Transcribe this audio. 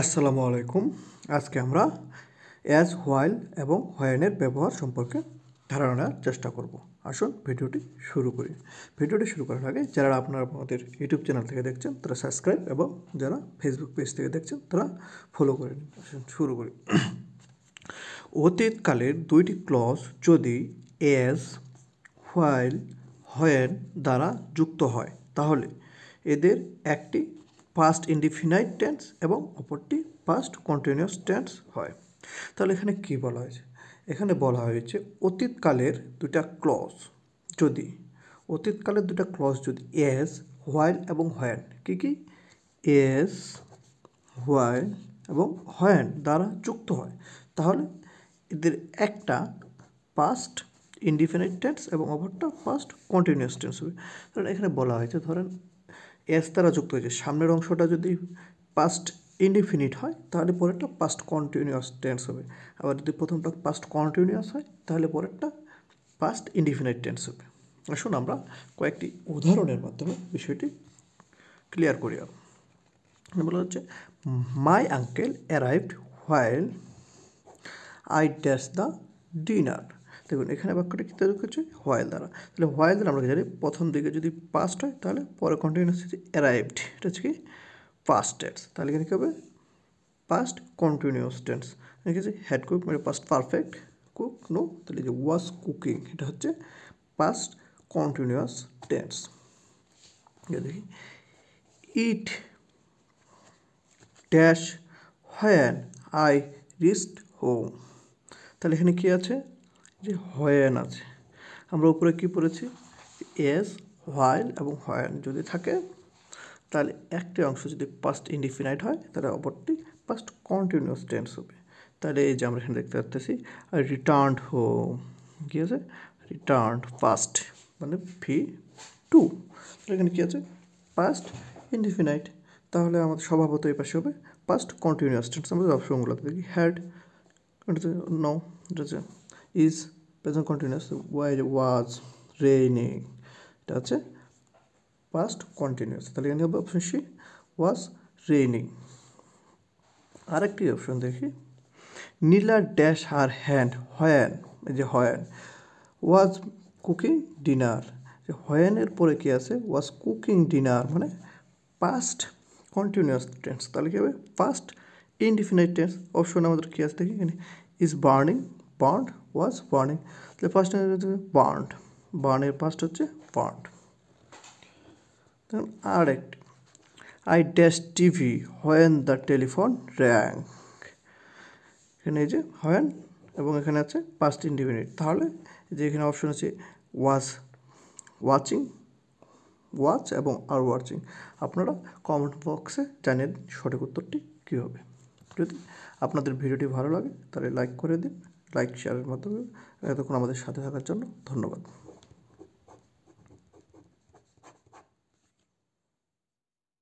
আসসালামু আলাইকুম। আজকে আমরা অ্যাজ হোয়াইল এবং হোয়েনের ব্যবহার সম্পর্কে ধারণা নেওয়ার চেষ্টা করব। আসুন ভিডিওটি শুরু করি। ভিডিওটি শুরু করার আগে যারা আপনারা আমাদের ইউটিউব চ্যানেল থেকে দেখছেন তারা সাবস্ক্রাইব এবং যারা ফেসবুক পেজ থেকে দেখছেন তারা ফলো করে নিন। আসুন শুরু করি। অতীতকালের দুইটি ক্লজ যদি অ্যাজ, হোয়াইল, হোয়েন দ্বারা যুক্ত হয় তাহলে এদের একটি পাস্ট ইনডিফিনাইট টেন্স এবং অপরটি পাস্ট কন্টিনিউয়াস টেন্স হয়। তাহলে এখানে কি বলা হয়েছে? এখানে বলা হয়েছে অতীতকালের দুটা ক্লজ যদি এস, হোয়াইল এবং হোয়েন কি এস, হোয়াইল এবং হোয়েন দ্বারা যুক্ত হয় তাহলে এদের একটা পাস্ট ইনডিফিনিট টেন্স এবং অপরটা পাস্ট কন্টিনিউয়াস টেন্স হবে। কারণ এখানে বলা হয়েছে ধরেন এস দ্বারা যুক্ত হয়েছে, সামনের অংশটা যদি পাস্ট ইনডিফিনিট হয় তাহলে পরেরটা পাস্ট কন্টিনিউয়াস টেন্স হবে। আবার যদি প্রথমটা পাস্ট কন্টিনিউয়াস হয় তাহলে পরেরটা পাস্ট ইনডিফিনিট টেন্স হবে। আসুন আমরা কয়েকটি উদাহরণের মাধ্যমে বিষয়টি ক্লিয়ার করি। বলা হচ্ছে my uncle arrived while I dash the dinner. দেখুন এখানে বাক্যটা কী তৈরি করছে? হোয়াইল দ্বারা। তাহলে হোয়াইল দ্বারা আমরা জানি প্রথম দিকে যদি পাস্ট হয় তাহলে পরে কন্টিনিউয়াস হচ্ছে অ্যারাইভড, এটা হচ্ছে কি পাস্ট টেন্স। তাহলে এখানে কী হবে? Past continuous tense. লিখেছি হ্যাড কুক মানে পাস্ট পারফেক্ট, কুক নো, তাহলে যে ওয়াজ কুকিং এটা হচ্ছে পাস্ট কন্টিনিউয়াস টেন্স। দেখি it dash when I reached home. তাহলে এখানে কী আছে? যে হোয়েন আছে। আমরা উপরে কি পড়েছি? এস, হোয়াইল এবং হোয়েন যদি থাকে তাহলে একটি অংশ যদি পাস্ট ইনডিফিনাইট হয় তাহলে অপরটি পাস্ট কন্টিনিউয়াস টেন্স হবে। তাহলে এই যে আমরা এখানে দেখতে পাচ্ছি রিটার্নড হোম, কী আছে? রিটার্নড পাস্ট মানে V2। তাহলে এখানে কী আছে? Past indefinite. তাহলে আমাদের স্বভাবত এই পাশে হবে পাস্ট কন্টিনিউয়াস টেন্স। আমাদের অপশনগুলোতে দেখি হ্যাড, নো, এটা হচ্ছে is, present continuous, was, raining, এটা হচ্ছে পাস্ট কন্টিনিউয়াস। তাহলে এখানে হবে অপশন সি ওয়াজ রেইনিং। আরেকটি অপশন দেখি নীলা ড্যাশ হার হ্যান্ড হোয়েন, এই যে হোয়েন ওয়াজ কুকিং ডিনার। যে হোয়েনের পরে কী আছে? ওয়াজ কুকিং ডিনার মানে পাস্ট কন্টিনিউয়াস টেন্স। তাহলে কী হবে? Past indefinite tense. অপশন আমাদের কী আছে দেখি এখানে is burning, burned, was burning. তাহলে ফার্স্ট বার্নড, বার্নের পাস্ট হচ্ছে বার্নড। আর একটি I dash TV when the telephone rang. এখানে এই যে হোয়েন এবং এখানে আছে পাস্ট ইনডিফিনিট। তাহলে যে এখানে অপশন আছে ওয়াজ ওয়াচিং, ওয়াচ এবং আর ওয়াচিং। আপনারা কমেন্ট বক্সে জানিয়ে দিন সঠিক উত্তরটি কী হবে। যদি আপনাদের ভিডিওটি ভালো লাগে তাহলে লাইক করে দিন, লাইক শেয়ারের মাধ্যমে। এতক্ষণ আমাদের সাথে থাকার জন্য ধন্যবাদ।